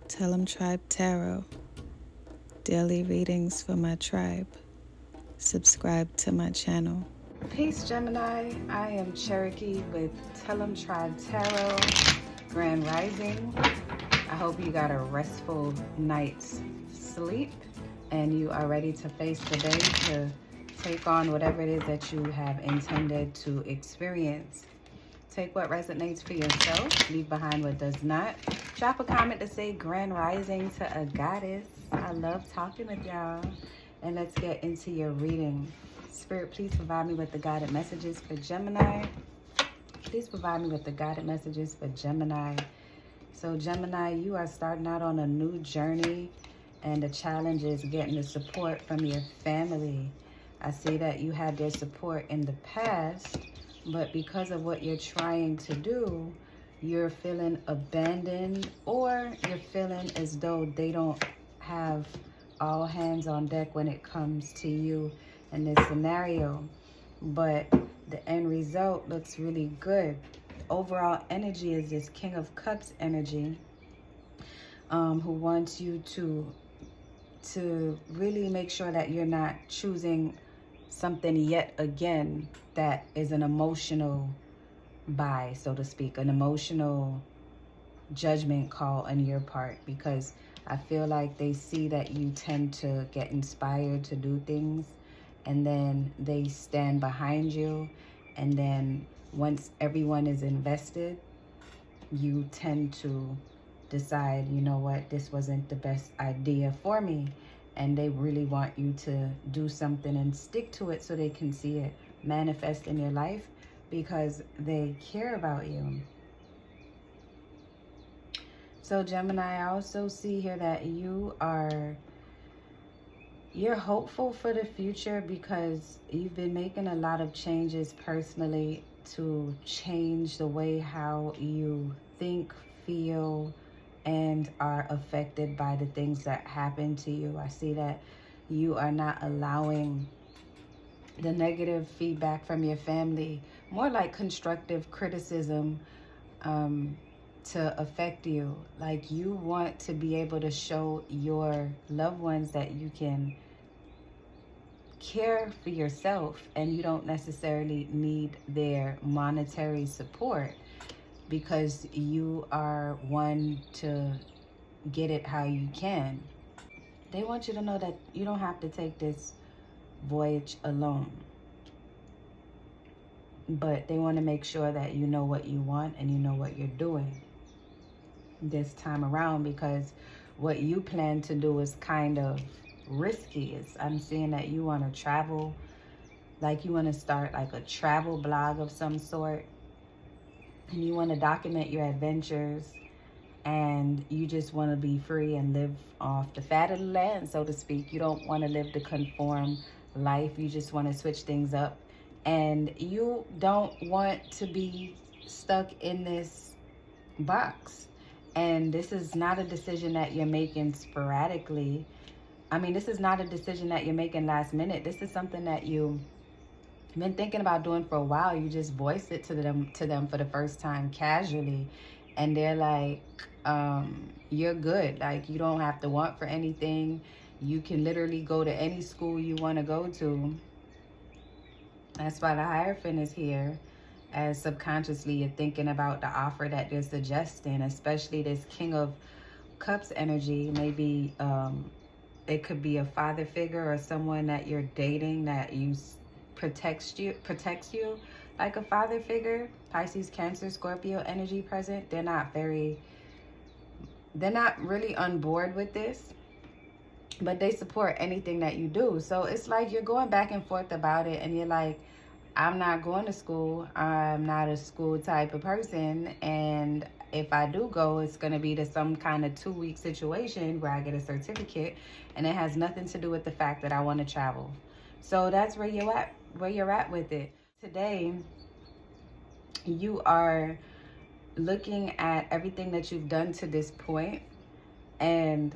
Tell 'em Tribe Tarot. Daily readings for my tribe. Subscribe to my channel. Peace, Gemini. I am Cherokee with Tell 'em Tribe Tarot, Grand Rising. I hope you got a restful night's sleep and you are ready to face the day to take on whatever it is that you have intended to experience. Take what resonates for yourself, leave behind what does not. Drop a comment to say Grand Rising to a goddess. I love talking with y'all. And let's get into your reading. Spirit, please provide me with the guided messages for Gemini. Please provide me with the guided messages for Gemini. So Gemini, you are starting out on a new journey, and the challenge is getting the support from your family. I see that you had their support in the past, but because of what you're trying to do, you're feeling abandoned, or you're feeling as though they don't have all hands on deck when it comes to you in this scenario. But the end result looks really good. Overall energy is this King of Cups energy, who wants you to really make sure that you're not choosing something yet again that is an emotional buy, so to speak, an emotional judgment call on your part, because I feel like they see that you tend to get inspired to do things and then they stand behind you, and then once everyone is invested, you tend to decide, you know what, this wasn't the best idea for me, and they really want you to do something and stick to it so they can see it manifest in your life because they care about you. So Gemini, I also see here that you're hopeful for the future because you've been making a lot of changes personally to change the way how you think, feel, and are affected by the things that happen to you. I see that you are not allowing the negative feedback from your family, more like constructive criticism, to affect you. Like, you want to be able to show your loved ones that you can care for yourself and you don't necessarily need their monetary support, because you are one to get it how you can. They want you to know that you don't have to take this voyage alone, but they want to make sure that you know what you want and you know what you're doing this time around, because what you plan to do is kind of risky. I'm seeing that you want to travel, like you want to start like a travel blog of some sort, and you want to document your adventures, and you just want to be free and live off the fat of the land, so to speak. You don't want to live the conform life. You just want to switch things up, and you don't want to be stuck in this box. And this is not a decision that you're making sporadically. I mean, this is not a decision that you're making last minute. This is something that you've been thinking about doing for a while. You just voiced it to them for the first time casually, and they're like, you're good. Like, you don't have to want for anything. You can literally go to any school you want to go to. That's why the Hierophant is here, as subconsciously you're thinking about the offer that they're suggesting, especially this King of Cups energy. Maybe it could be a father figure or someone that you're dating that protects you like a father figure. Pisces, Cancer, Scorpio energy present. They're not really on board with this, but they support anything that you do. So it's like you're going back and forth about it, and you're like, I'm not going to school. I'm not a school type of person. And if I do go, it's going to be to some kind of 2-week situation where I get a certificate, and it has nothing to do with the fact that I want to travel. So that's where you're at with it. Today, you are looking at everything that you've done to this point, and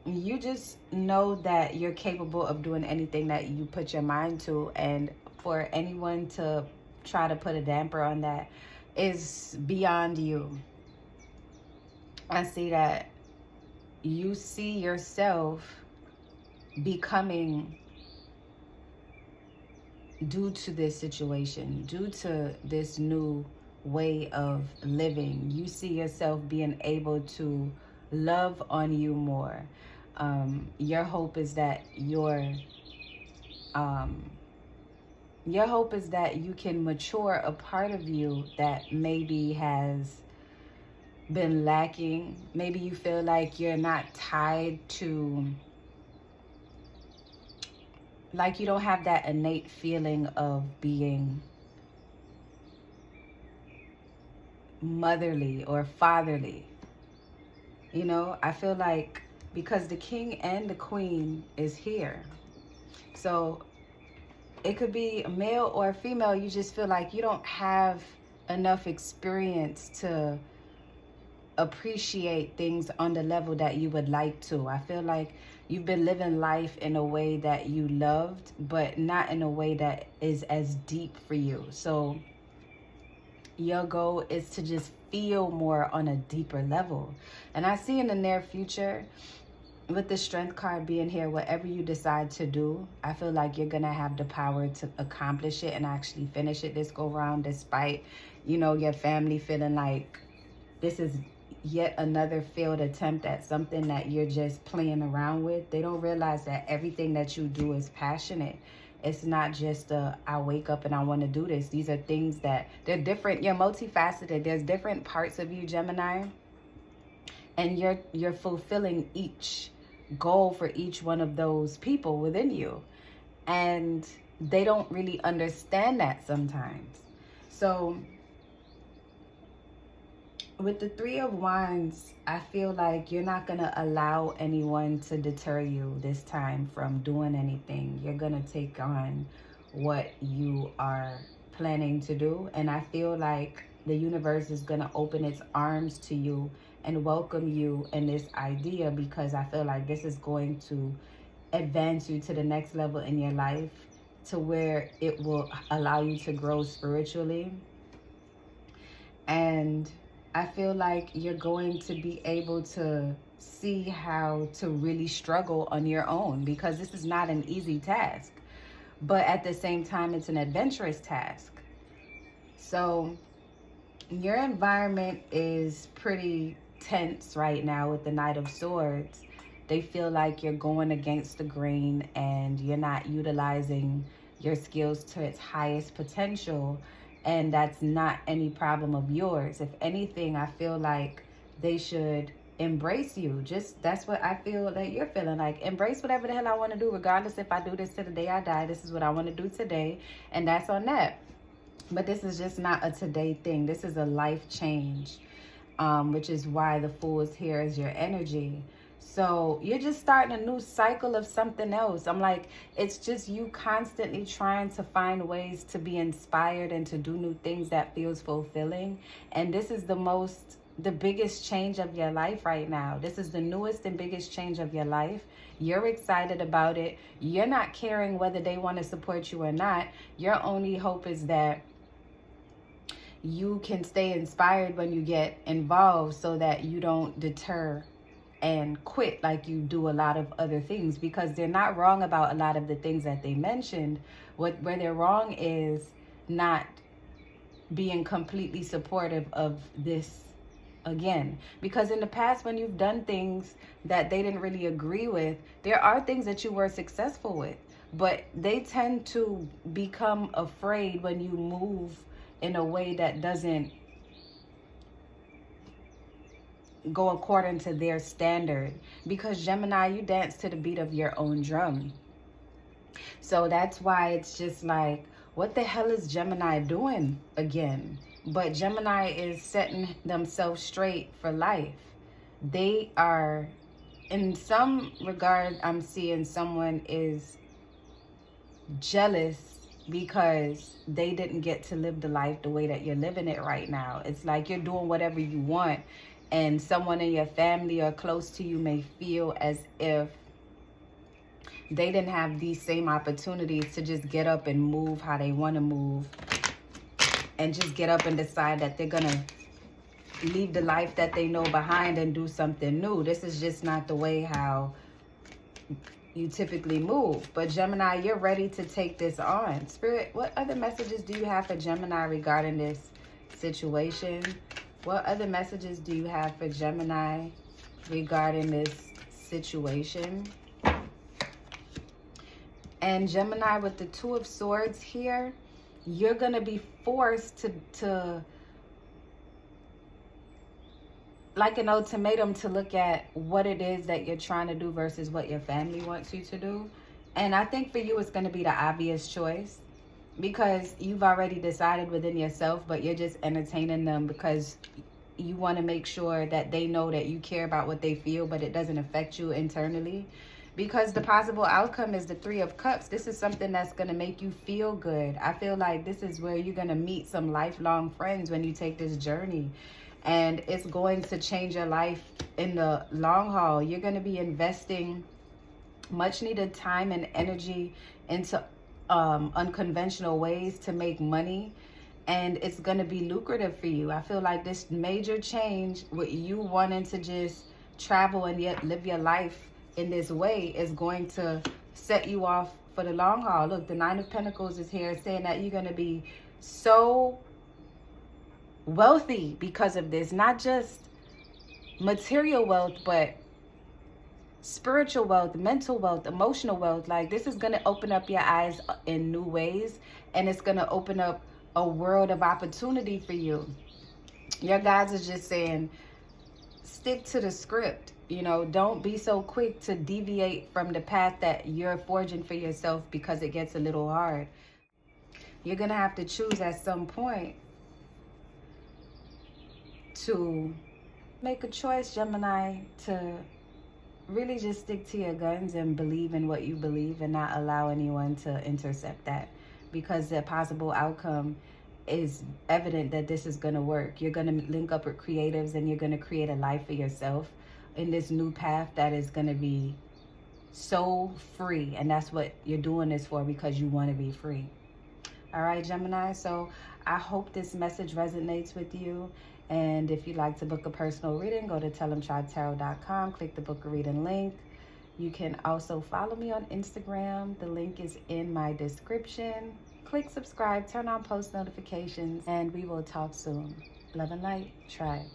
you just know that you're capable of doing anything that you put your mind to, and for anyone to try to put a damper on that is beyond you. I see that you see yourself becoming, due to this situation, due to this new way of living, you see yourself being able to love on you more. Your hope is that um, your hope is that you can mature a part of you that maybe has been lacking. Maybe you feel like you're not tied to, like you don't have that innate feeling of being motherly or fatherly. You know, I feel like because the king and the queen is here. So it could be a male or a female. You just feel like you don't have enough experience to appreciate things on the level that you would like to. I feel like you've been living life in a way that you loved, but not in a way that is as deep for you. So your goal is to just feel more on a deeper level. And I see in the near future, with the strength card being here, whatever you decide to do, I feel like you're gonna have the power to accomplish it and actually finish it this go round, despite, you know, your family feeling like this is yet another failed attempt at something that you're just playing around with. They don't realize that everything that you do is passionate. It's not just I wake up and I want to do this. These are things that they're different. You're multifaceted. There's different parts of you, Gemini, and you're fulfilling each goal for each one of those people within you, and they don't really understand that sometimes. So with the Three of Wands, I feel like you're not going to allow anyone to deter you this time from doing anything. You're going to take on what you are planning to do. And I feel like the universe is going to open its arms to you and welcome you in this idea, because I feel like this is going to advance you to the next level in your life, to where it will allow you to grow spiritually. And I feel like you're going to be able to see how to really struggle on your own, because this is not an easy task, but at the same time, it's an adventurous task. So your environment is pretty tense right now with the Knight of Swords. They feel like you're going against the grain and you're not utilizing your skills to its highest potential. And that's not any problem of yours. If anything, I feel like they should embrace you. Just, that's what I feel that you're feeling like. Embrace whatever the hell I want to do, regardless if I do this to the day I die. This is what I want to do today, and that's on that. But this is just not a today thing. This is a life change, which is why the Fool is here as your energy. So you're just starting a new cycle of something else. I'm like, it's just you constantly trying to find ways to be inspired and to do new things that feels fulfilling. And this is the biggest change of your life right now. This is the newest and biggest change of your life. You're excited about it. You're not caring whether they want to support you or not. Your only hope is that you can stay inspired when you get involved, so that you don't deter and quit like you do a lot of other things, because they're not wrong about a lot of the things that they mentioned. Where they're wrong is not being completely supportive of this again, because in the past, when you've done things that they didn't really agree with, there are things that you were successful with, but they tend to become afraid when you move in a way that doesn't go according to their standard, because Gemini, you dance to the beat of your own drum. So that's why it's just like, what the hell is Gemini doing again? But Gemini is setting themselves straight for life. They are, in some regard, I'm seeing someone is jealous because they didn't get to live the life the way that you're living it right now. It's like you're doing whatever you want, and someone in your family or close to you may feel as if they didn't have these same opportunities to just get up and move how they want to move, and just get up and decide that they're gonna leave the life that they know behind and do something new. This is just not the way how you typically move. But Gemini, you're ready to take this on. Spirit, what other messages do you have for Gemini regarding this situation? What other messages do you have for Gemini regarding this situation? And Gemini, with the Two of Swords here, you're going to be forced to like an ultimatum to look at what it is that you're trying to do versus what your family wants you to do. And I think for you, it's going to be the obvious choice because you've already decided within yourself, but you're just entertaining them because you want to make sure that they know that you care about what they feel, but it doesn't affect you internally. Because the possible outcome is the Three of Cups. This is something that's going to make you feel good. I feel like this is where you're going to meet some lifelong friends when you take this journey. And it's going to change your life in the long haul. You're going to be investing much needed time and energy into unconventional ways to make money. And it's going to be lucrative for you. I feel like this major change with you wanting to just travel and yet live your life in this way is going to set you off for the long haul. Look, the Nine of Pentacles is here saying that you're going to be so wealthy because of this. Not just material wealth, but spiritual wealth, mental wealth, emotional wealth. Like, this is going to open up your eyes in new ways, and it's going to open up a world of opportunity for you. Your guides are just saying, stick to the script. You know, don't be so quick to deviate from the path that you're forging for yourself because it gets a little hard. You're going to have to choose at some point to make a choice, Gemini, to really just stick to your guns and believe in what you believe and not allow anyone to intercept that, because the possible outcome is evident that this is going to work. You're going to link up with creatives and you're going to create a life for yourself in this new path that is going to be so free. And that's what you're doing this for, because you want to be free. All right, Gemini. So I hope this message resonates with you. And if you'd like to book a personal reading, go to tellemtribetarot.com, click the book a reading link. You can also follow me on Instagram. The link is in my description. Click subscribe, turn on post notifications, and we will talk soon. Love and light, tribe.